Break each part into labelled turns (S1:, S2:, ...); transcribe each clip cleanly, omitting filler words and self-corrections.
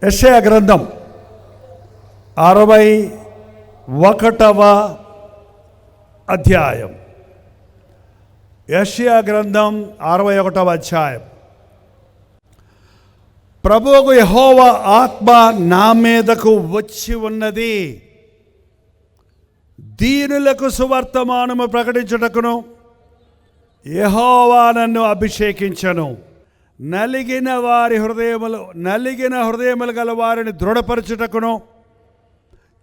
S1: యెషయా గ్రంథం 61వ అధ్యాయం. యెషయా గ్రంథం 61వ అధ్యాయం. ప్రభువుకు యెహోవా ఆత్మ నా మీదకు వచ్చి ఉన్నది, దీనులకు సువర్తమానము ప్రకటించుటకును యెహోవా నన్ను అభిషేకించను. నలిగిన హృదయములు గల వారిని దృఢపరచుటకును,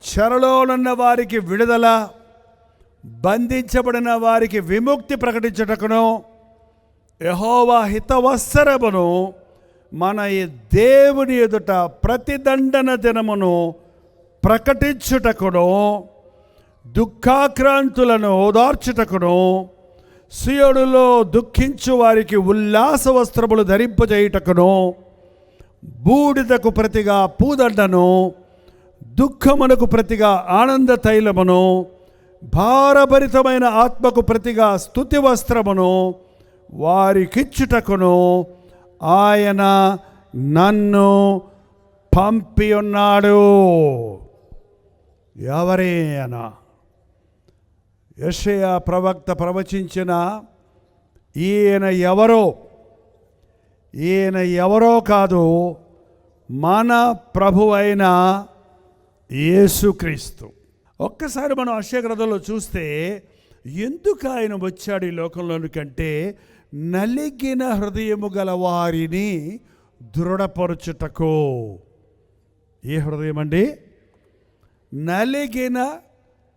S1: చెరలోనున్న వారికి విడుదల, బంధించబడిన వారికి విముక్తి ప్రకటించుటకును, యెహోవా హితవత్సరమును మన దేవుని ఎదుట ప్రతిదండన దినమును ప్రకటించుటకును, దుఃఖాక్రాంతులను ఓదార్చుటకును, సియోనులో దుఃఖించు వారికి ఉల్లాస వస్త్రములు ధరింపజేయుటకును, బూడిదకు ప్రతిగా పూదండను, దుఃఖమునకు ప్రతిగా ఆనంద తైలమును, భారభరితమైన ఆత్మకు ప్రతిగా స్తుతి వస్త్రమును వారికిచ్చుటకును ఆయన నన్ను పంపి ఉన్నాడు. ఎవరైనా యెషయా ప్రవక్త ప్రవచించిన ఈయన ఎవరో కాదు, మన ప్రభు అయిన యేసుక్రీస్తు. ఒక్కసారి మనం యెషయా గ్రంథంలో చూస్తే ఎందుకు ఆయన వచ్చాడు ఈ లోకంలోనికంటే, నలిగిన హృదయము గల వారిని దృఢపరచుటకు. ఏ హృదయం అండి? నలిగిన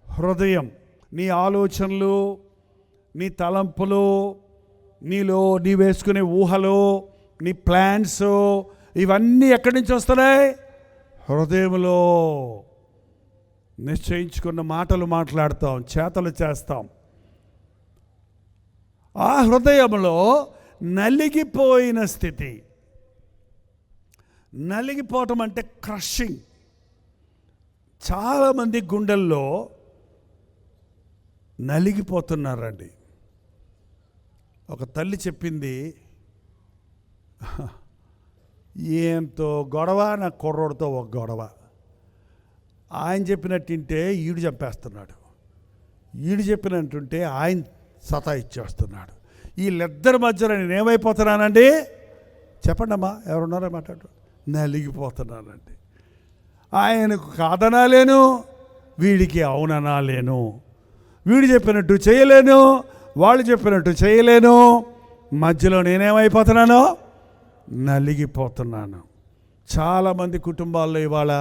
S1: హృదయం. నీ ఆలోచనలు, నీ తలంపులు, నీ వేసుకునే ఊహలు, నీ ప్లాన్స్, ఇవన్నీ ఎక్కడి నుంచి వస్తున్నాయి? హృదయంలో. నిశ్చయించుకున్న మాటలు మాట్లాడతాం, చేతలు చేస్తాం. ఆ హృదయంలో నలిగిపోయిన స్థితి. నలిగిపోవటం అంటే క్రషింగ్. చాలామంది గుండెల్లో నలిగిపోతున్నారండి. ఒక తల్లి చెప్పింది, ఏంతో గొడవ, నా కుర్రోడితో ఒక గొడవ. ఆయన చెప్పినట్టుంటే ఈడు చంపేస్తున్నాడు, ఈడు చెప్పినట్టుంటే ఆయన సతాయిచ్చేస్తున్నాడు. వీళ్ళిద్దరి మధ్యలో నేను ఏమైపోతున్నానండి? చెప్పండి అమ్మా, ఎవరున్నారో మాట్లాడు. నలిగిపోతున్నానండి. ఆయనకు కాదనాలేను, వీడికి అవుననాలేను. వీడు చెప్పినట్టు చేయలేను, వాళ్ళు చెప్పినట్టు చేయలేను. మధ్యలో నేనేమైపోతున్నానో నలిగిపోతున్నాను. చాలామంది కుటుంబాల్లో ఇవాళ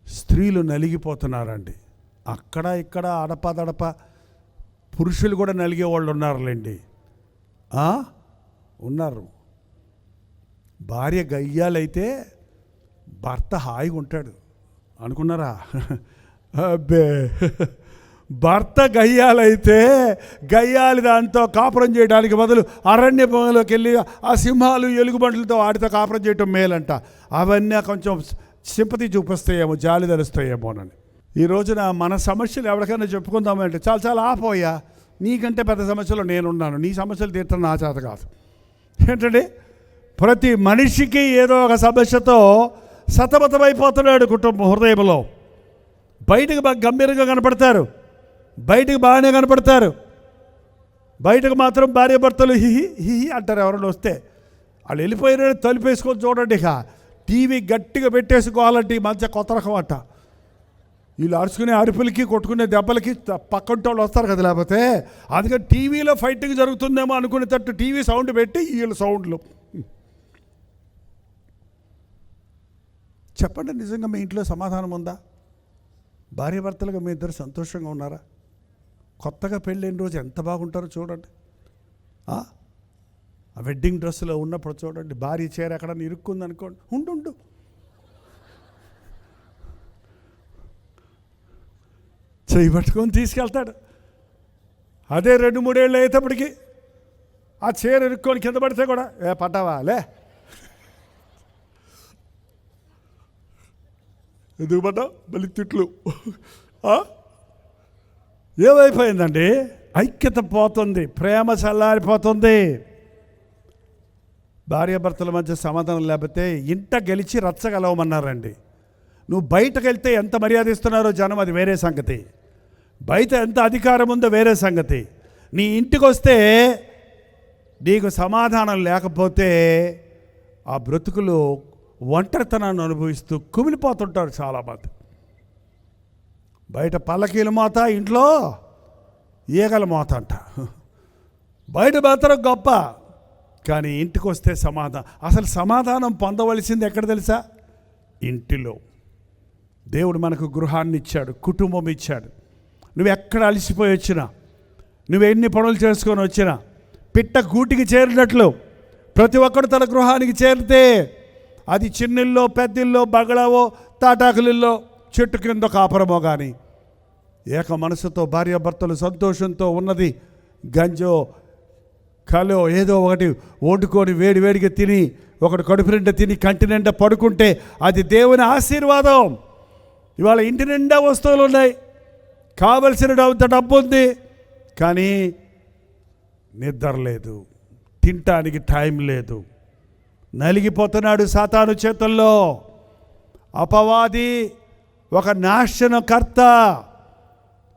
S1: స్త్రీలు నలిగిపోతున్నారండి. అక్కడ ఇక్కడ అడపదడప పురుషులు కూడా నలిగే వాళ్ళు ఉన్నారులేండి. ఉన్నారు. భార్య గయ్యాలైతే భర్త హాయిగా ఉంటాడు అనుకున్నారా? అబ్బే, భర్త గయ్యాలైతే గయ్యాలి దాంతో కాపురం చేయడానికి బదులు అరణ్య భూమిలోకి వెళ్ళి ఆ సింహాలు ఎలుగుబంట్లతో వాటితో కాపురం చేయటం మేలంట. అవన్నీ కొంచెం సింపతి చూపిస్తాయేమో, జాలి ధరిస్తాయేమోనని. ఈ రోజున మన సమస్యలు ఎవరికైనా చెప్పుకుందామంటే చాలా ఆపోయా, నీకంటే పెద్ద సమస్యలు నేనున్నాను, నీ సమస్యలు తీర్చడం నా చేత కాదు. ఏంటంటే ప్రతి మనిషికి ఏదో ఒక సమస్యతో సతమతమైపోతున్నాడు కుటుంబం హృదయంలో. బయటకు బాగా గంభీరంగా కనపడతారు, బయటకు బాగానే కనపడతారు, బయటకు మాత్రం భార్య భర్తలు హిహి హిహి అంటారు. ఎవరైనా వస్తే వాళ్ళు వెళ్ళిపోయిన తలుపేసుకొని చూడండి. ఇక టీవీ గట్టిగా పెట్టేసుకోవాలంటే ఈ మధ్య కొత్త రకం అంట. వీళ్ళు అరుచుకునే అరుపులకి, కొట్టుకునే దెబ్బలకి పక్కంటి వాళ్ళు వస్తారు కదా. లేకపోతే అందుకని టీవీలో ఫైటింగ్ జరుగుతుందేమో అనుకునేటట్టు టీవీ సౌండ్ పెట్టి వీళ్ళ సౌండ్లు. చెప్పండి, నిజంగా మీ ఇంట్లో సమాధానం ఉందా? భార్య భర్తలుగా మీ ఇద్దరు సంతోషంగా ఉన్నారా? కొత్తగా పెళ్ళైన రోజు ఎంత బాగుంటారో చూడండి. ఆ వెడ్డింగ్ డ్రెస్సులో ఉన్నప్పుడు చూడండి, భార్య చీర ఎక్కడ ఇరుక్కుంది అనుకోండి, ఉండు చెయ్యి పట్టుకొని తీసుకెళ్తాడు. అదే 2-3 ఏళ్ళు అయ్యేటప్పటికి ఆ చీర ఇరుక్కొని కింద పడితే కూడా పడ్డావా లే, ఎందుకు పడ్డావు, మళ్ళీ తిట్లు. ఏమైపోయిందండి? ఐక్యత పోతుంది, ప్రేమ చల్లారిపోతుంది. భార్యాభర్తల మధ్య సమాధానం లేకపోతే ఇంట గెలిచి రచ్చగలవమన్నారండి. నువ్వు బయటకు వెళ్తే ఎంత మర్యాద ఇస్తున్నారో జనం, అది వేరే సంగతి. బయట ఎంత అధికారం ఉందో వేరే సంగతి. నీ ఇంటికి వస్తే నీకు సమాధానం లేకపోతే ఆ బ్రతుకులు ఒంటరితనాన్ని అనుభవిస్తూ కుమిలిపోతుంటారు చాలామంది. బయట పల్లకీల మోత, ఇంట్లో ఈగల మోత అంట. బయట మాత్రం గొప్ప, కానీ ఇంటికి వస్తే అసలు సమాధానం పొందవలసింది ఎక్కడ తెలుసా? ఇంటిలో. దేవుడు మనకు గృహాన్ని ఇచ్చాడు, కుటుంబం ఇచ్చాడు. నువ్వు ఎక్కడ అలసిపోయి వచ్చినా, నువ్వు ఎన్ని పనులు చేసుకొని వచ్చినా, పిట్ట గూటికి చేరినట్లు ప్రతి ఒక్కడు తన గృహానికి చేరితే, అది చిన్నిల్లో, పెద్దిల్లో, బగళావో, తాటాకులిల్లో, చెట్టు కింద కాపురమో కానీ, ఏక మనసుతో భార్యాభర్తలు సంతోషంతో ఉన్నది గంజో కలో ఏదో ఒకటి వండుకొని వేడివేడిగా తిని, ఒకటి కడుపు నిండా తిని కంటి నిండా పడుకుంటే అది దేవుని ఆశీర్వాదం. ఇవాళ ఇంటి నిండా వస్తువులు ఉన్నాయి, కావలసిన డబ్బు ఉంది, కానీ నిద్ర లేదు, తినటానికి టైం లేదు. నలిగిపోతున్నాడు సాతాను చేతుల్లో. అపవాది ఒక నాశనకర్త,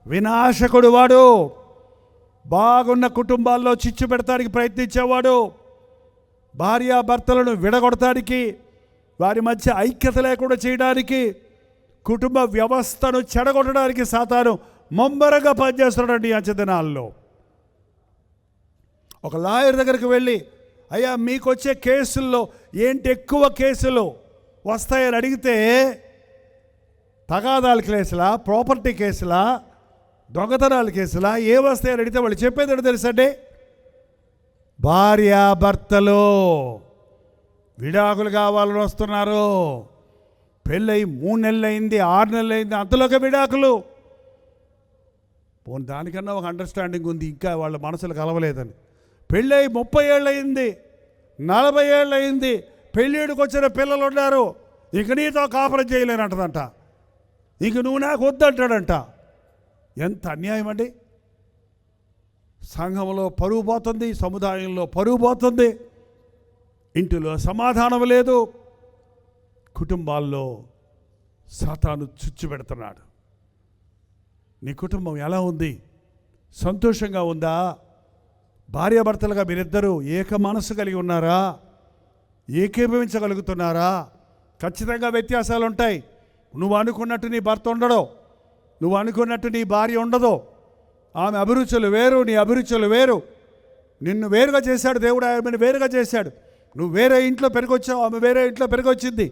S1: వినాశకుడు. వాడు బాగున్న కుటుంబాల్లో చిచ్చు పెడతానికి ప్రయత్నించేవాడు. భార్యాభర్తలను విడగొడటానికి, వారి మధ్య ఐక్యత లేకుండా చేయడానికి, కుటుంబ వ్యవస్థను చెడగొట్టడానికి సాతాను ముమ్మరంగా పనిచేస్తున్నాడు ఈ అంచెదినాల్లో. ఒక లాయర్ దగ్గరికి వెళ్ళి, అయ్యా మీకు వచ్చే కేసుల్లో ఏంటి ఎక్కువ కేసులు వస్తాయని అడిగితే, తగాదాల కేసులా, ప్రాపర్టీ కేసులా, దొంగతనాల కేసులా, ఏ వస్తాయని అడిగితే వాళ్ళు చెప్పేది తెలుసండి, భార్యాభర్తలు విడాకులు కావాలని వస్తున్నారు. పెళ్ళై 3 నెలలు అయింది, 6 నెలలు అయింది, అంతలోకి విడాకులు. పోనీ దానికన్నా ఒక అండర్స్టాండింగ్ ఉంది, ఇంకా వాళ్ళ మనసులు కలవలేదని. పెళ్ళై 30 ఏళ్ళు అయింది, 40 ఏళ్ళు అయింది, పెళ్ళిడికి వచ్చిన పిల్లలు ఉన్నారు, ఇంక నీతో కాపురం చేయలేనంటదంట, ఇంక నువ్వు నాకు వద్దంటాడంట. ఎంత అన్యాయం అండి! సంఘంలో పరువు పోతుంది, సముదాయంలో పరువు పోతుంది, ఇంటిలో సమాధానం లేదు, కుటుంబాల్లో సాతాను చుచ్చు పెడుతున్నాడు. నీ కుటుంబం ఎలా ఉంది? సంతోషంగా ఉందా? భార్యాభర్తలుగా మీరిద్దరూ ఏక మనసు కలిగి ఉన్నారా? ఏకీభవించగలుగుతున్నారా? ఖచ్చితంగా వ్యత్యాసాలు ఉంటాయి. నువ్వు అనుకున్నట్టు నీ భర్త ఉండడు, నువ్వు అనుకున్నట్టు నీ భార్య ఉండదు. ఆమె అభిరుచులు వేరు, నీ అభిరుచులు వేరు. నిన్ను వేరుగా చేశాడు దేవుడు, ఆమెను వేరుగా చేశాడు. నువ్వు వేరే ఇంట్లో పెరిగొచ్చావు, ఆమె వేరే ఇంట్లో పెరిగొచ్చింది.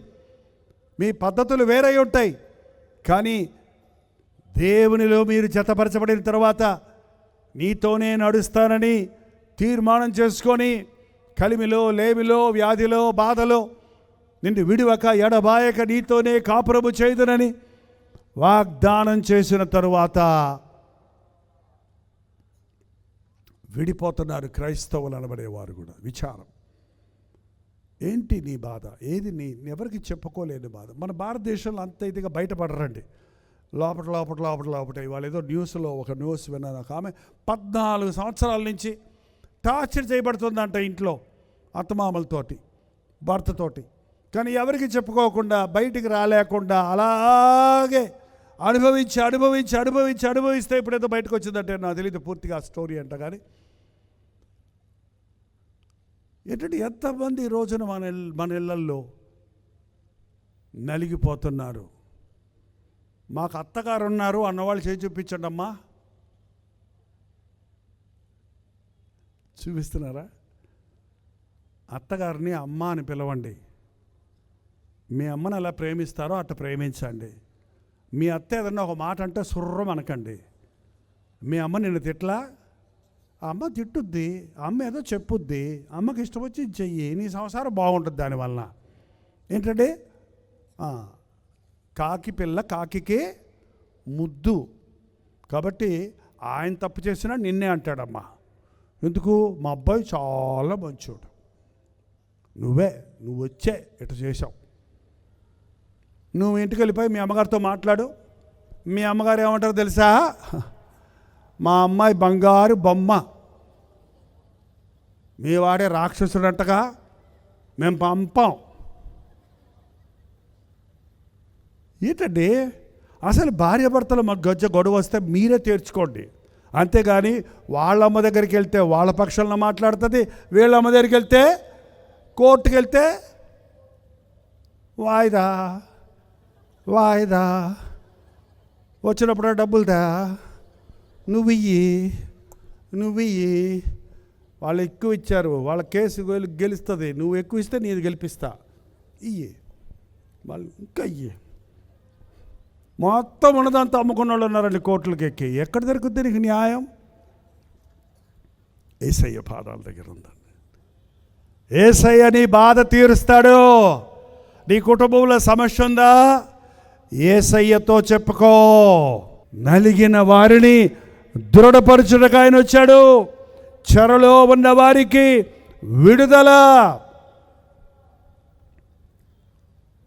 S1: మీ పద్ధతులు వేరై ఉంటాయి, కానీ దేవునిలో మీరు జతపరచబడిన తర్వాత నీతోనే నడుస్తానని తీర్మానం చేసుకొని, కలిమిలో, లేమిలో, వ్యాధిలో, బాధలో నిన్ను విడివక ఎడబాయక నీతోనే కాపురము చేయుదునని వాగ్దానం చేసిన తరువాత విడిపోతున్నారు క్రైస్తవులు అనబడేవారు కూడా. విచారం ఏంటి నీ బాధ? ఏది ఎవరికి చెప్పుకోలేని బాధ? మన భారతదేశంలో అంత ఇదిగా బయటపడరండి. లోపట ఇవాళ ఏదో న్యూస్లో ఒక న్యూస్ విన్నాను. ఒక ఆమె 14 సంవత్సరాల నుంచి టార్చర్ చేయబడుతుందంట ఇంట్లో అత్తమామలతోటి, భర్తతోటి. కానీ ఎవరికి చెప్పుకోకుండా, బయటికి రాలేకుండా అలాగే అనుభవిస్తే ఇప్పుడేదో బయటకు వచ్చిందంటే నాకు తెలియదు పూర్తిగా స్టోరీ అంట. కానీ ఏంటంటే ఎంతమంది ఈ రోజున మన ఇళ్ళల్లో నలిగిపోతున్నారు. మాకు అత్తగారు ఉన్నారు అన్నవాళ్ళు చేయి చూపించండి అమ్మా. చూపిస్తున్నారా? అత్తగారిని అమ్మ అని పిలవండి. మీ అమ్మని ఎలా ప్రేమిస్తారో అట్లా ప్రేమించండి. మీ అత్త ఏదన్నా ఒక మాట అంటే సుర్రం అనకండి. మీ అమ్మ నిన్ను తిట్లా, అమ్మ తిట్టుద్ది, అమ్మ ఏదో చెప్పుద్ది, అమ్మకి ఇష్టం వచ్చి చెయ్యి, నీ సంసారం బాగుంటుంది దానివల్ల. ఏంటంటే కాకి పిల్ల కాకికే ముద్దు. కాబట్టి ఆయన తప్పు చేసినా నిన్నే అంటాడమ్మా. ఎందుకు? మా అబ్బాయి చాలా మంచోడు, నువ్వు వచ్చే ఇట్లా చేసావు. నువ్వు ఇంటికి వెళ్ళిపోయి మీ అమ్మగారితో మాట్లాడు. మీ అమ్మగారు ఏమంటారు తెలుసా? మా అమ్మాయి బంగారు బొమ్మ, మీ వాడే రాక్షసుడంటగా, మేము పంపాం. ఏంటండి అసలు భార్యాభర్తలు మాకు గొడవ వస్తే మీరే తీర్చుకోండి, అంతేగాని వాళ్ళమ్మ దగ్గరికి వెళ్తే వాళ్ళ పక్షాలను మాట్లాడుతుంది, వీళ్ళమ్మ దగ్గరికి వెళ్తే కోర్టుకు వెళ్తే వాయిదా వచ్చినప్పుడు డబ్బులుదా నువ్వు ఇయ్యి వాళ్ళు ఎక్కువ ఇచ్చారు, వాళ్ళ కేసు గెలుస్తుంది, నువ్వు ఎక్కువ ఇస్తే నేను గెలిపిస్తా, ఇయ్యి వాళ్ళు ఇంకా ఇయ్యి. మొత్తం ఉన్నదంతా అమ్ముకున్న వాళ్ళు ఉన్నారండి కోర్టులకు ఎక్కి. ఎక్కడ దొరుకుతుంది నీకు న్యాయం? యేసయ్య పాదాల దగ్గర ఉందండి. యేసయ్య నీ బాధ తీరుస్తాడు. నీ కుటుంబంలో సమస్య ఉందా? యేసయ్యతో చెప్పుకో. నలిగిన వారిని దృఢపరచుటకు ఆయన వచ్చాడు. చెరలో ఉన్న వారికి విడుదల.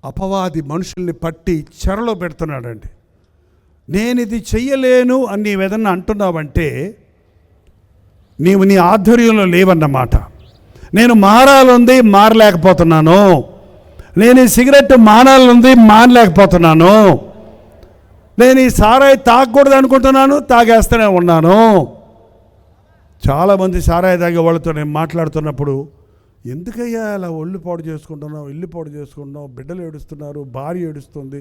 S1: అపవాది మనుషుల్ని పట్టి చెరలో పెడుతున్నాడండి. నేను ఇది చెయ్యలేను అని నీవు ఏదన్నా అంటున్నావంటే నీవు నీ ఆధ్వర్యంలో లేవన్నమాట. నేను మారాలంది మారలేకపోతున్నాను, నేను ఈ సిగరెట్ మానాలనుంది మానలేకపోతున్నాను, నేను ఈ సారాయి తాగకూడదు అనుకుంటున్నాను, తాగేస్తూనే ఉన్నాను. చాలామంది సారాయి తాగే వాళ్ళతో నేను మాట్లాడుతున్నప్పుడు, ఎందుకయ్యా అలా ఒళ్ళు పాడు చేసుకుంటున్నావు, ఇల్లు పాడు చేసుకుంటున్నావు, బిడ్డలు ఏడుస్తున్నారు, భార్య ఏడుస్తుంది,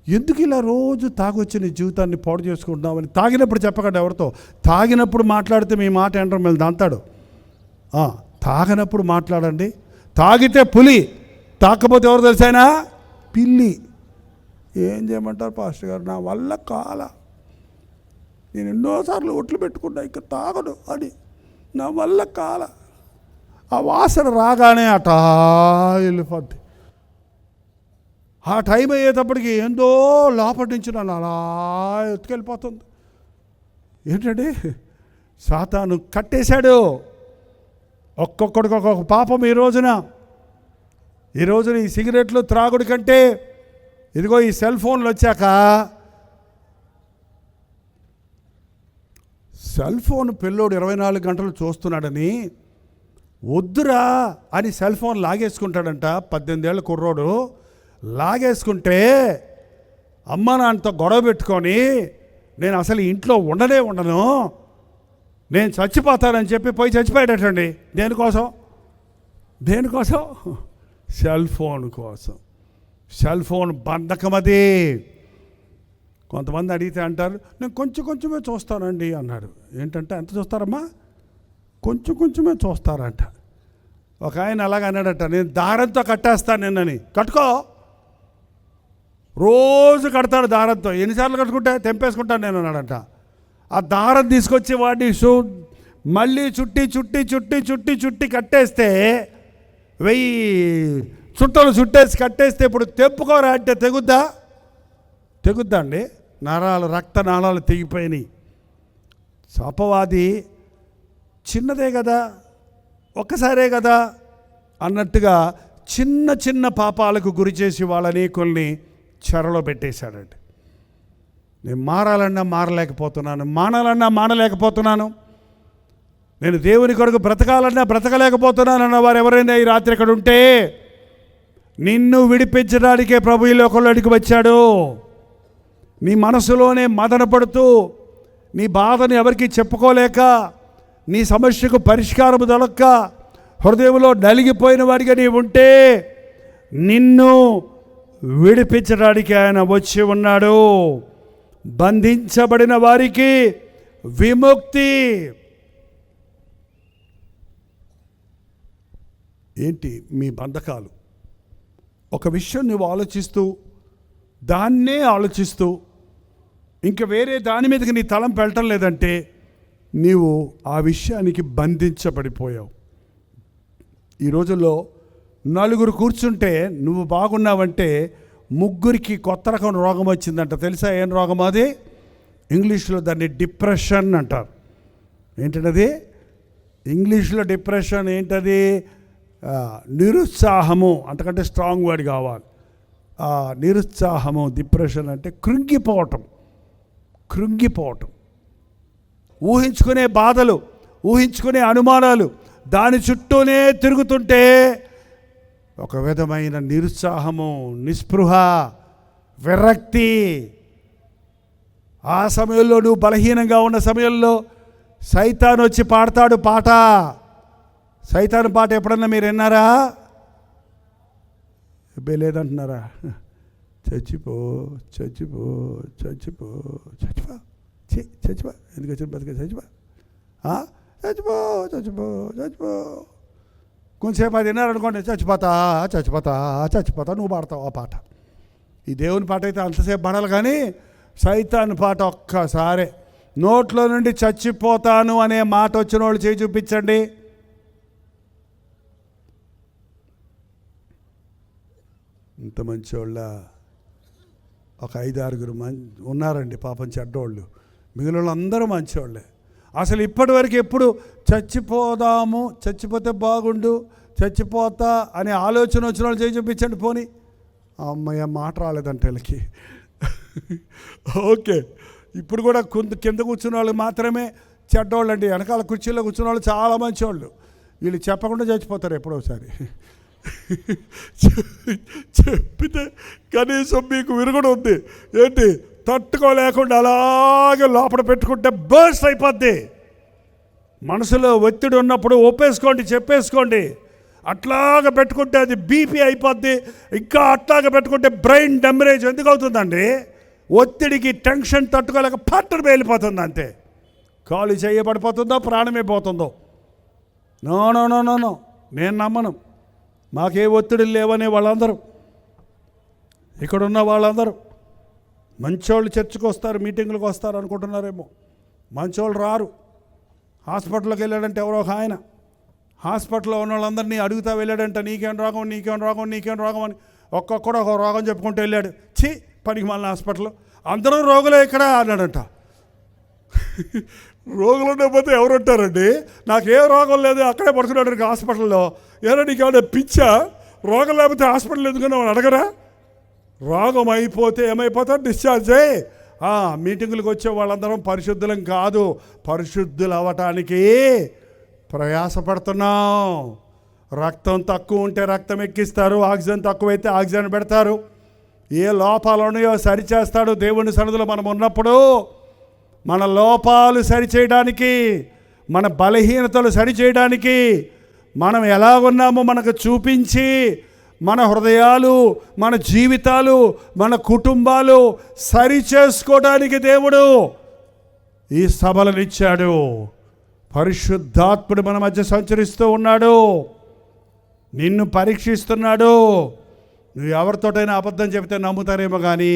S1: ఎందుకు ఇలా రోజు తాగొచ్చి నీ జీవితాన్ని పాడు చేసుకుంటున్నావు అని తాగినప్పుడు చెప్పకండి ఎవరితో. తాగినప్పుడు మాట్లాడితే మీ మాట ఏంటో మళ్ళీ దంతాడు. తాగినప్పుడు మాట్లాడండి. తాగితే పులి, తాకపోతే ఎవరు తెలిసైనా పిల్లి. ఏం చేయమంటారు పాస్టర్ గారు, నా వల్ల కాల, నేను ఎన్నోసార్లు ఒట్లు పెట్టుకున్నా ఇంకా తాగను అని, నా వల్ల కాల. ఆ వాసన రాగానే అటా వెళ్ళిపోద్ది. ఆ టైం అయ్యేటప్పటికి ఏందో లోపటి నుంచి నన్ను అలా ఎత్తుకెళ్ళిపోతుంది. ఏంటండి సాతాను కట్టేశాడు. ఒక్కొక్కడికి ఒక్కొక్క పాపం. ఈ రోజున ఈ సిగరెట్లు త్రాగుడి కంటే ఇదిగో ఈ సెల్ ఫోన్లు వచ్చాక, సెల్ ఫోన్ పిల్లోడు 24 గంటలు చూస్తున్నాడని వద్దురా అని సెల్ ఫోన్ లాగేసుకుంటాడంట. 18 ఏళ్ళ కుర్రోడు లాగేసుకుంటే అమ్మ నాన్నతో గొడవ పెట్టుకొని నేను అసలు ఇంట్లో ఉండను, నేను చచ్చిపోతానని చెప్పి పోయి చచ్చిపోయాడటండి. దేనికోసం? సెల్ ఫోన్ కోసం. సెల్ ఫోన్ బంధకం అది. కొంతమంది అడిగితే అంటారు, నేను కొంచెమే చూస్తానండి అన్నాడు. ఏంటంటే ఎంత చూస్తారమ్మా? కొంచెమే చూస్తారంట. ఒక ఆయన అలాగ అన్నాడట, నేను దారంతో కట్టేస్తాను నిన్నని. కట్టుకో. రోజు కడతాడు దారంతో. ఎన్నిసార్లు కట్టుకుంటే తెంపేసుకుంటాను నేను అన్నాడట. ఆ దారం తీసుకొచ్చి వాడిని మళ్ళీ చుట్టి కట్టేస్తే 1000 చుట్టలు చుట్టేసి కట్టేస్తే ఇప్పుడు తెప్పుకోరా అంటే తెగుద్దా అండి? రక్త నాళాలు తెగిపోయినాయి. అపవాది చిన్నదే కదా, ఒక్కసారే కదా అన్నట్టుగా చిన్న పాపాలకు గురి చేసి వాళ్ళని కొన్ని చెరలో పెట్టేశాడండి. నేను మారాలన్నా మారలేకపోతున్నాను, మానాలన్నా మానలేకపోతున్నాను, నేను దేవుని కొరకు బ్రతకాలన్నా బ్రతకలేకపోతున్నాను అన్న వారు ఎవరైనా ఈ రాత్రి ఇక్కడ ఉంటే, నిన్ను విడిపించడానికే ప్రభు ఈ లోకంలోనికి వచ్చాడు. నీ మనసులోనే మదన పడుతూ నీ బాధను ఎవరికి చెప్పుకోలేక, నీ సమస్యకు పరిష్కారం దొరక్క హృదయంలో నలిగిపోయిన వాడిగా నీ ఉంటే, నిన్ను విడిపించడానికి ఆయన వచ్చి ఉన్నాడు. బంధించబడిన వారికి విముక్తి. ఏంటి మీ బంధకాలు? ఒక విషయం నువ్వు దాన్నే ఆలోచిస్తూ ఇంకా వేరే దాని మీదకి నీ తలం పెట్టడం లేదంటే నీవు ఆ విషయానికి బంధించబడిపోయావు. ఈ రోజుల్లో 4 కూర్చుంటే నువ్వు బాగున్నావంటే 3కి కొత్త రకం రోగం వచ్చిందంట. తెలుసా ఏం రోగం అది? ఇంగ్లీష్లో దాన్ని డిప్రెషన్ అంటారు. ఏంటది ఇంగ్లీష్లో డిప్రెషన్? ఏంటది? నిరుత్సాహము. అంతకంటే స్ట్రాంగ్ వర్డ్ కావాలి. నిరుత్సాహము, డిప్రెషన్ అంటే కృంగిపోవటం. ఊహించుకునే బాధలు, ఊహించుకునే అనుమానాలు దాని చుట్టూనే తిరుగుతుంటే ఒక విధమైన నిరుత్సాహము, నిస్పృహ, విరక్తి. ఆ సమయంలో నువ్వు బలహీనంగా ఉన్న సమయంలో సైతాను వచ్చి పాడతాడు పాట. సైతాను పాట ఎప్పుడన్నా మీరు విన్నారా? లేదంటున్నారా? చచ్చిపో చచ్చిపో చచ్చిపో చచ్చిపో చచ్చిపో ఎందుకు వచ్చిన బతికే చచ్చిపో చచ్చిపో చచ్చిపో చచ్చిపో. కొంచెంసేపు అది విన్నారనుకోండి, చచ్చిపోతా చచ్చిపోతా చచ్చిపోతా నువ్వు పాడతావు ఆ పాట. ఈ దేవుని పాట అయితే అంతసేపు పాడాలి, కానీ సైతాన్ పాట ఒక్కసారి నోట్లో నుండి చచ్చిపోతాను అనే మాట వచ్చిన వాళ్ళు చేయి చూపించండి. ఇంత మంచోళ్ళ ఒక 5-6 ఉన్నారండి పాపం చెడ్డోళ్ళు. మిగిలిన వాళ్ళు అందరూ మంచివాళ్ళే. అసలు ఇప్పటివరకు ఎప్పుడు చచ్చిపోదాము, చచ్చిపోతే బాగుండు, చచ్చిపోతా అనే ఆలోచన వచ్చిన వాళ్ళు చేయి చూపించండి. పోనీ అమ్మయ్య మాట రాలేదంటే వీళ్ళకి. ఓకే, ఇప్పుడు కూడా కింద కూర్చున్న వాళ్ళు మాత్రమే చెడ్డోళ్ళు అండి. వెనకాల కుర్చీలో కూర్చున్న వాళ్ళు చాలా మంచివాళ్ళు. వీళ్ళు చెప్పకుండా చచ్చిపోతారు ఎప్పుడోసారి. చెప్పితే కనీసం మీకు విరుగుడు ఉంది ఏంటి, తట్టుకోలేకుండా అలాగే లోపల పెట్టుకుంటే బర్స్ట్ అయిపోద్ది. మనసులో ఒత్తిడి ఉన్నప్పుడు ఒప్పేసుకోండి, చెప్పేసుకోండి. అట్లాగా పెట్టుకుంటే అది బీపీ అయిపోద్ది. ఇంకా అట్లాగా పెట్టుకుంటే బ్రెయిన్ డెమరేజ్ ఎందుకు అవుతుందండి? ఒత్తిడికి టెన్షన్ తట్టుకోలేక పట్టును వెళ్ళిపోతుంది అంతే. కాలు చేయబడిపోతుందో ప్రాణమే పోతుందో. No no no no no నేను నమ్మను. మాకే ఒత్తిడిలు లేవనే వాళ్ళందరూ, ఇక్కడున్న వాళ్ళందరూ మంచోళ్ళు చర్చకు వస్తారు, మీటింగులకు వస్తారు అనుకుంటున్నారేమో. మంచోళ్ళు రారు. హాస్పిటల్కి వెళ్ళాడంటే ఎవరో ఒక ఆయన హాస్పిటల్లో ఉన్న వాళ్ళందరినీ అడుగుతా వెళ్ళాడంట, నీకేం రోగం నీకేం రోగం నీకేం రోగం అని. ఒక్కొక్కడు ఒక రోగం చెప్పుకుంటూ వెళ్ళాడు. పనికి మళ్ళీ హాస్పిటల్లో అందరూ రోగులే ఇక్కడ అన్నాడంట. రోగులు ఉండకపోతే ఎవరు ఉంటారండి? నాకేం రోగం లేదు, అక్కడే పడుకున్నాడు హాస్పిటల్లో. ఏదో నీకు ఏమైనా పిచ్చా? రోగం లేకపోతే హాస్పిటల్ ఎందుకని వాళ్ళు అడగరా? రోగం అయిపోతే ఏమైపోతారు? డిశ్చార్జ్ అయ్యి. మీటింగులకు వచ్చే వాళ్ళందరం పరిశుద్ధులం కాదు, పరిశుద్ధులు అవ్వటానికి ప్రయాసపడుతున్నాం. రక్తం తక్కువ ఉంటే రక్తం ఎక్కిస్తారు, ఆక్సిజన్ తక్కువైతే ఆక్సిజన్ పెడతారు. ఏ లోపాలు ఉన్నాయో సరిచేస్తాడు దేవుని సన్నిధిలో మనం ఉన్నప్పుడు. మన లోపాలు సరిచేయడానికి, మన బలహీనతలు సరిచేయడానికి, మనం ఎలా ఉన్నామో మనకు చూపించి, మన హృదయాలు, మన జీవితాలు, మన కుటుంబాలు సరిచేసుకోవడానికి దేవుడు ఈ సభలను ఇచ్చాడు. పరిశుద్ధాత్ముడు మన మధ్య సంచరిస్తూ ఉన్నాడు, నిన్ను పరీక్షిస్తున్నాడు. నువ్వు ఎవరితోటైనా అబద్ధం చెబితే నమ్ముతారేమో, కానీ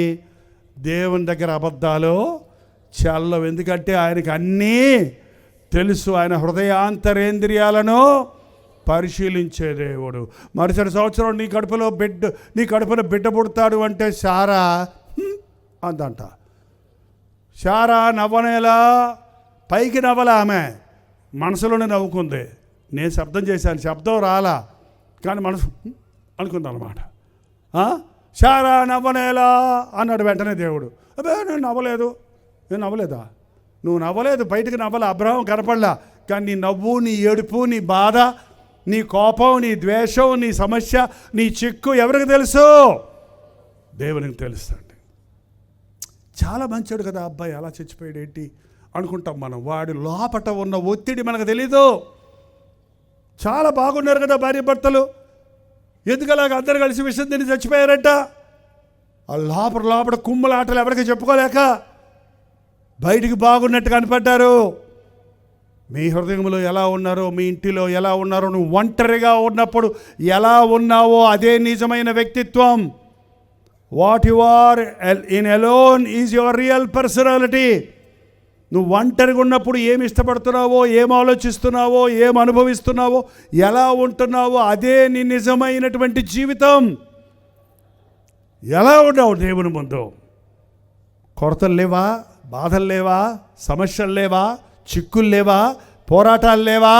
S1: దేవుని దగ్గర అబద్ధాలు చెల్లవు. ఎందుకంటే ఆయనకి అన్నీ తెలుసు. ఆయన హృదయాంతరేంద్రియాలను పరిశీలించే దేవుడు. మరుసటి సంవత్సరం నీ కడుపున బిడ్డ పుడతాడు అంటే శారా అందంట. శారా నవ్వనేలా, పైకి నవ్వలా, ఆమె మనసులోనే నవ్వుకుంది. నేను శబ్దం చేశాను, శబ్దం రాలా, కానీ మనసు అనుకుంది అన్నమాట. శారా నవ్వనేలా అన్నాడు వెంటనే దేవుడు. అబ్బే నేను నవ్వలేదు. నేను నవ్వలేదా? నువ్వు నవ్వలేదు, బయటకు నవ్వలే, అబ్రహాం కనపడలా. కానీ నీ నవ్వు, నీ ఏడుపు, నీ బాధ, నీ కోపం, నీ ద్వేషం, నీ సమస్య, నీ చిక్కు ఎవరికి తెలుసు? దేవునికి తెలుస్తుంది. చాలా మంచోడు కదా అబ్బాయి, అలా చచ్చిపోయాడు ఏంటి అనుకుంటాం మనం. వాడి లోపట ఉన్న ఒత్తిడి మనకు తెలీదు. చాలా బాగున్నారు కదా భార్య భర్తలు, ఎందుకలాగ అందరు కలిసి విషయం తిని చచ్చిపోయారట. ఆ లోపల కుమ్ములాటలు ఎవరికి చెప్పుకోలేక బయటికి బాగున్నట్టు కనపడ్డారు. మీ హృదయంలో ఎలా ఉన్నారో, మీ ఇంటిలో ఎలా ఉన్నారో, నువ్వు ఒంటరిగా ఉన్నప్పుడు ఎలా ఉన్నావో అదే నిజమైన వ్యక్తిత్వం. What you are in alone is your real personality. నువ్వు ఒంటరిగా ఉన్నప్పుడు ఏమి ఇష్టపడుతున్నావో, ఏం ఆలోచిస్తున్నావో, ఏం అనుభవిస్తున్నావో, ఎలా ఉంటున్నావో అదే నీ నిజమైనటువంటి జీవితం. ఎలా ఉన్నావు దేవుని ముందు? కొరతలు లేవా? బాధలు లేవా? సమస్యలు లేవా? చిక్కులు లేవా? పోరాటాలు లేవా?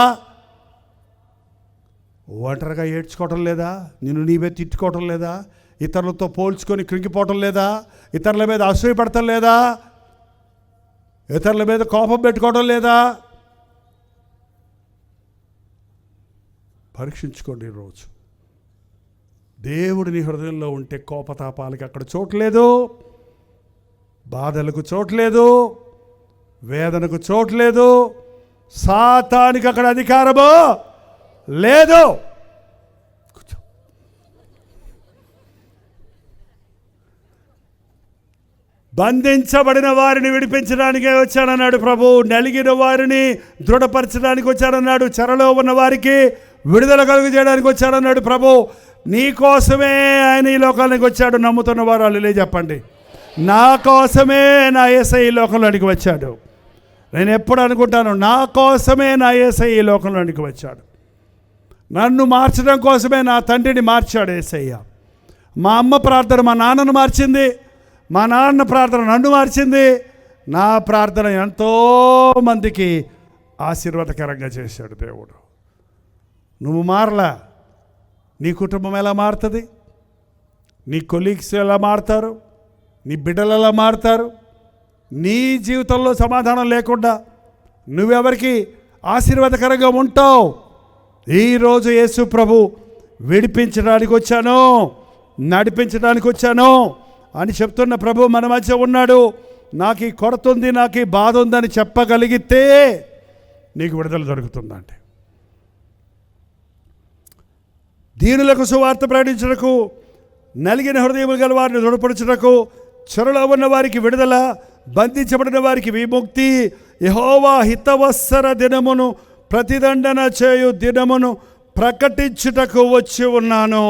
S1: ఒంటరిగా ఏడ్చుకోవటం లేదా? నిన్ను నీవే తిట్టుకోవటం లేదా? ఇతరులతో పోల్చుకొని కృంగిపోవటం లేదా? ఇతరుల మీద అసూయపడటం లేదా? ఇతరుల మీద కోపం పెట్టుకోవడం లేదా? పరీక్షించుకోండి ఈరోజు. దేవుడు నీ హృదయంలో ఉంటే కోపతాపాలకి అక్కడ చోట్లేదు, బాధలకు చోట్లేదు, వేదనకు చోట్లేదు, సాతానికి అక్కడ అధికారము లేదు. బంధించబడిన వారిని విడిపించడానికే వచ్చానన్నాడు ప్రభు. నలిగిన వారిని దృఢపరచడానికి వచ్చానన్నాడు. చెరలో ఉన్న వారికి విడుదల కలుగు చేయడానికి వచ్చాడన్నాడు ప్రభు. నీ కోసమే ఆయన ఈ లోకానికి వచ్చాడు. నమ్ముతున్న వారు అల్లే చెప్పండి. నా కోసమే నా యేసయ్య ఈ లోకంలోనికి వచ్చాడు. నేను ఎప్పుడు అనుకుంటాను, నా కోసమే నా యేసయ్య ఈ లోకంలోనికి వచ్చాడు. నన్ను మార్చడం కోసమే నా తండ్రిని మార్చాడు యేసయ్య. మా అమ్మ ప్రార్థన మా నాన్నను మార్చింది, మా నాన్న ప్రార్థన నన్ను మార్చింది. నా ప్రార్థన ఎంతోమందికి ఆశీర్వాదకరంగా చేశాడు దేవుడు. నువ్వు మారలా, నీ కుటుంబం ఎలా మారుతుంది, నీ కొలీగ్స్ ఎలా మారుతారు, నీ బిడ్డలు ఎలా మారుతారు, నీ జీవితంలో సమాధానం లేకుండా నువ్వెవరికి ఆశీర్వాదకరంగా ఉంటావు. ఈరోజు యేసు ప్రభు విడిపించడానికి వచ్చాను, నడిపించడానికి వచ్చాను అని చెప్తున్న ప్రభు మన మధ్య ఉన్నాడు. నాకు ఈ కొరత ఉంది, నాకు ఈ బాధ ఉందని చెప్పగలిగితే నీకు విడుదల దొరుకుతుందండి. దీనులకు సువార్త ప్రకటించుటకు, నలిగిన హృదయములు గల వారిని దృఢపరచుటకు, చెరలో ఉన్న వారికి విడుదల, బంధించబడిన వారికి విముక్తి, యెహోవా హితవత్సర దినమును ప్రతిదండన చేయు దినమును ప్రకటించుటకు వచ్చి ఉన్నాను.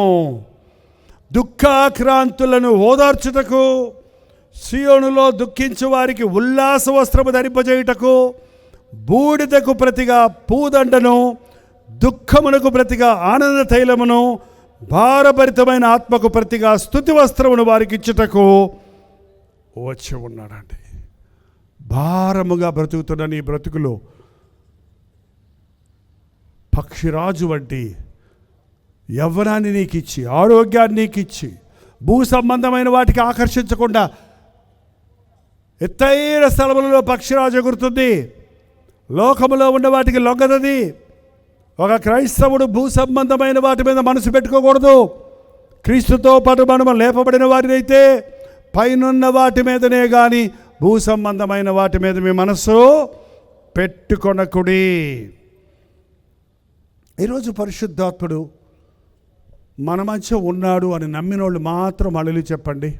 S1: దుఃఖాక్రాంతులను ఓదార్చుటకు, సియోనులో దుఃఖించు వారికి ఉల్లాస వస్త్రము ధరింపజేయుటకు, బూడిదకు ప్రతిగా పూదండను, దుఃఖమునకు ప్రతిగా ఆనంద తైలమును, భారభరితమైన ఆత్మకు ప్రతిగా స్తుతి వస్త్రమును వారికి ఇచ్చుటకు వచ్చి ఉన్నాడండి. భారముగా బ్రతుకుతున్న నీ బ్రతుకులో పక్షిరాజు వంటి యవ్వనాన్ని నీకు ఇచ్చి, ఆరోగ్యాన్ని నీకు ఇచ్చి, భూ సంబంధమైన వాటికి ఆకర్షించకుండా ఎత్తైన స్థలములలో పక్షిరాజు ఎగురుతుంది, లోకములో ఉన్న వాటికి లొంగదది. ఒక క్రైస్తవుడు భూ సంబంధమైన వాటి మీద మనసు పెట్టుకోకూడదు. క్రీస్తుతో పాటు మనము లేపబడిన వారినైతే పైనున్న వాటి మీదనే కానీ భూ సంబంధమైన వాటి మీద మీ మనస్సు పెట్టుకొనకుడి. ఈరోజు పరిశుద్ధాత్ముడు మన మధ్య ఉన్నాడు అని నమ్మిన వాళ్ళు మాత్రం అలలు చెప్పండి.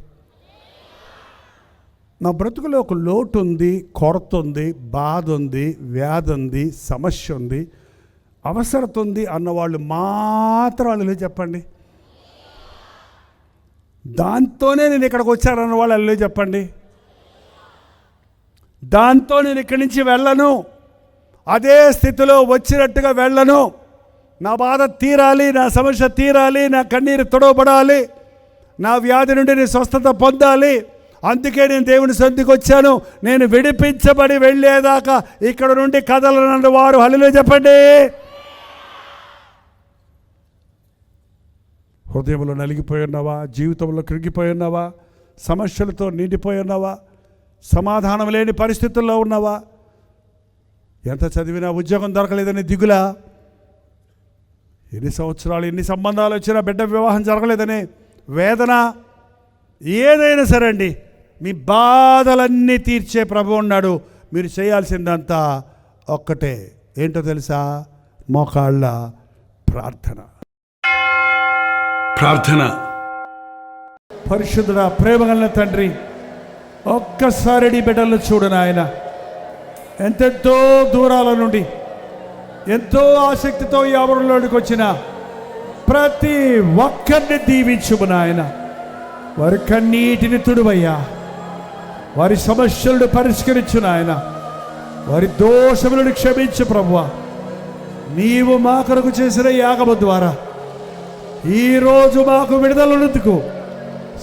S1: నా బ్రతుకులో ఒక లోటు ఉంది, కొరత ఉంది, బాధ ఉంది, వ్యాధి ఉంది, సమస్య ఉంది, అవసరత ఉంది అన్నవాళ్ళు మాత్రం అల్లు చెప్పండి. దాంతోనే నేను ఇక్కడికి వచ్చానన్న వాళ్ళు అల్లు చెప్పండి. దాంతో నేను ఇక్కడి నుంచి వెళ్ళను, అదే స్థితిలో వచ్చినట్టుగా వెళ్ళను. నా బాధ తీరాలి, నా సమస్య తీరాలి, నా కన్నీరు తొడవబడాలి, నా వ్యాధి నుండి నేను స్వస్థత పొందాలి, అందుకే నేను దేవుని సన్నిధికి వచ్చాను, నేను విడిపించబడి వెళ్ళేదాకా ఇక్కడ నుండి కదలనన్న వారు హల్లెలూయా చెప్పండి. హృదయంలో నలిగిపోయి ఉన్నావా, జీవితంలో కృంగిపోయి ఉన్నావా, సమస్యలతో నిండిపోయి ఉన్నావా, సమాధానం లేని పరిస్థితుల్లో ఉన్నావా, ఎంత చదివినా ఉద్యోగం దొరకలేదని దిగులా, ఎన్ని సంవత్సరాలు ఎన్ని సంబంధాలు వచ్చినా బిడ్డ వివాహం జరగలేదని వేదన, ఏదైనా సరే అండి, మీ బాధలన్నీ తీర్చే ప్రభు ఉన్నాడు. మీరు చేయాల్సిందంతా ఒక్కటే, ఏంటో తెలుసా? మోకాళ్ళ ప్రార్థన. ప్రార్థన. పరిశుద్ధుడా, ప్రేమగల తండ్రి, ఒక్కసారి నీ బిడ్డలను చూడు నాయన. ఎంతెంతో దూరాల నుండి ఎంతో ఆసక్తితో ఈ ఆవరణలోనికి వచ్చిన ప్రతి ఒక్కరిని దీవించుము నాయన. వారి కన్నీటిని తుడువయ్యా, వారి సమస్యలను పరిష్కరించు నాయన, వారి దోషములను క్షమించు ప్రభువా. నీవు మా కొరకు చేసిన యాగము ద్వారా ఈరోజు మాకు విడుదల ఉన్నందుకు,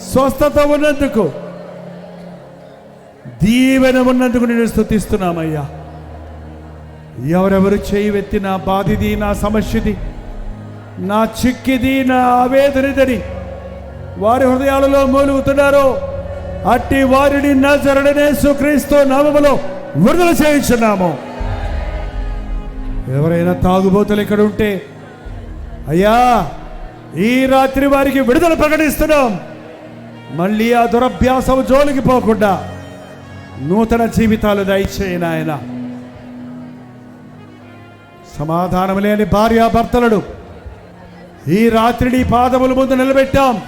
S1: స్వస్థత ఉన్నందుకు, దీవెన ఉన్నందుకు నేను స్తుతిస్తున్నామయ్యా. ఎవరెవరు చేయి వెత్తి నా బాధిది, నా సమస్యది, నా చిక్కిది, నా ఆవేదనదని వారి హృదయాలలో మూలుగుతున్నారో అట్టి వారిని నజరేయుడైన యేసుక్రీస్తు నామములో విడుదల చేయించున్నాము. ఎవరైనా తాగుబోతులు ఇక్కడ ఉంటే అయ్యా ఈ రాత్రి వారికి విడుదల ప్రకటిస్తున్నాం. మళ్ళీ ఆ దురభ్యాసం జోలికి పోకుండా నూతన జీవితాలు దయచేయను ఆయన. సమాధానం లేని భార్యాభర్తలను ఈ రాత్రిని పాదముల ముందు నిలబెట్టాం.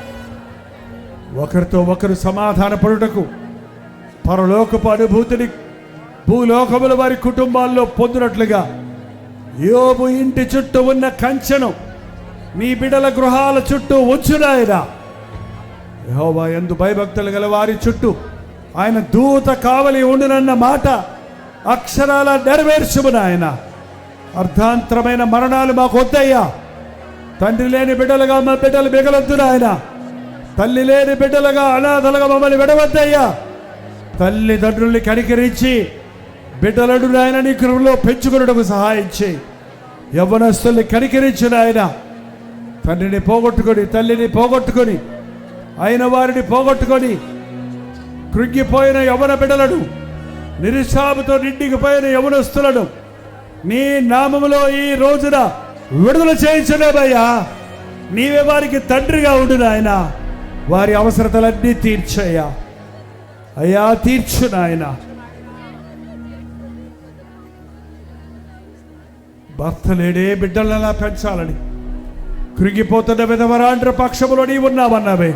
S1: ఒకరితో ఒకరు సమాధాన పడుటకు పరలోకపు అనుభూతిని భూలోకముల వారి కుటుంబాల్లో పొందినట్లుగా యోబు ఇంటి చుట్టూ ఉన్న కంచెను మీ బిడల గృహాల చుట్టూ ఉంచునాయన. యెహోవా యందు భయభక్తులు గల వారి చుట్టూ ఆయన దూత కావలి ఉండునన్న మాట అక్షరాల నెరవేర్చుము నాయన. అర్ధాంతరమైన మరణాలు మాకు వద్దయ్యా. తండ్రి లేని బిడ్డలుగా మా బిడ్డలు మిగలొద్దు నాయన. తల్లి లేని బిడ్డలుగా అనాథలుగా మమ్మల్ని విడవద్దయ్యా. తల్లిదండ్రుల్ని కనికరించి బిడ్డలను నాయన నీ కృపలో పెంచుకున్నటకు సహాయం చేయి. యవ్వనస్తుల్ని కనికరించు నాయన. తండ్రిని పోగొట్టుకొని తల్లిని పోగొట్టుకొని అయిన వారిని పోగొట్టుకొని కృంగిపోయిన యవ్వన బిడ్డలను నిరుత్సాహంతో నిండికిపోయిన యవ్వనస్తులను నీ నామములో ఈ రోజున విడుదల చేయించలేదయ్యా. నీవే వారికి తండ్రిగా ఉండు నాయన. వారి అవసరతలన్నీ తీర్చయ్యా. అయ్యా తీర్చు నాయన. భర్త లేడే బిడ్డలను అలా పెంచాలని కృంగిపోతున్న విధవరాండ్ర పక్షములో నీవు ఉన్నావన్నావే.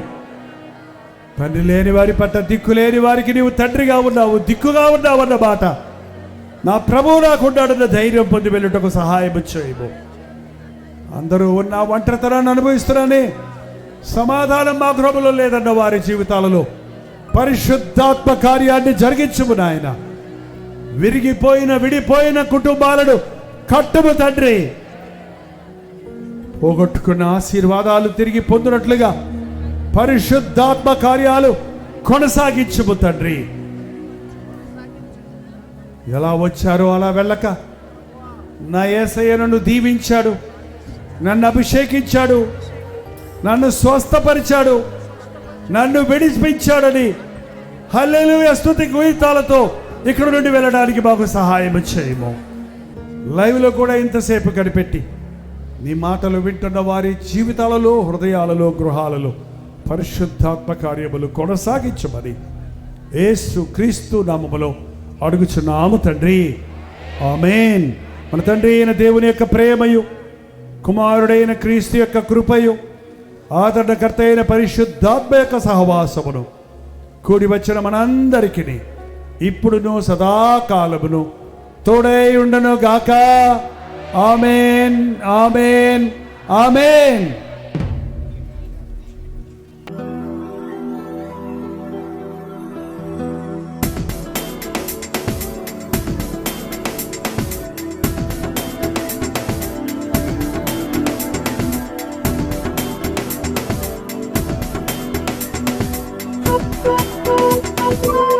S1: తండ్రి లేని వారి పట్ల దిక్కు లేని వారికి నీవు తండ్రిగా ఉన్నావు, దిక్కుగా ఉన్నావన్న మాట నా ప్రభువు నాకున్నాడన్న ధైర్యం పొంది వెళ్ళుటకు సహాయం చేయము. అందరూ ఉన్న ఒంటరితనాన్ని అనుభవిస్తున్నానే సమాధానం మా గృహములో లేదన్న వారి జీవితాలలో పరిశుద్ధాత్మ కార్యాన్ని జరిగించుము నాయన. విరిగిపోయిన విడిపోయిన కుటుంబాలను కట్టుము తండ్రి. పోగొట్టుకున్న ఆశీర్వాదాలు తిరిగి పొందినట్లుగా పరిశుద్ధాత్మ కార్యాలు కొనసాగించుము తండ్రి. ఎలా వచ్చారో అలా వెళ్ళక నా యేసయ్య నన్ను దీవించాడు, నన్ను అభిషేకించాడు, నన్ను స్వస్థపరిచాడు, నన్ను విడిపించాడని హల్లెలూయా స్తుతి గీతాలతో ఇక్కడ నుండి వెళ్ళడానికి మాకు సహాయం చేయము. లైవ్లో కూడా ఇంతసేపు కనిపెట్టి నీ మాటలు వింటున్న వారి జీవితాలలో హృదయాలలో గృహాలలో పరిశుద్ధాత్మ కార్యములు కొనసాగించమని యేసు క్రీస్తు నామములో అడుగుచున్నాము తండ్రి. ఆమేన్. మన తండ్రి అయిన దేవుని యొక్క ప్రేమయు కుమారుడైన క్రీస్తు యొక్క కృపయు ఆదరణకర్త అయిన పరిశుద్ధాత్మ యొక్క సహవాసమును కూడి వచ్చిన మనందరికీ ఇప్పుడును సదాకాలమును తోడై ఉండను గాక. ఆమేన్, ఆమేన్, ఆమేన్.
S2: Thank you.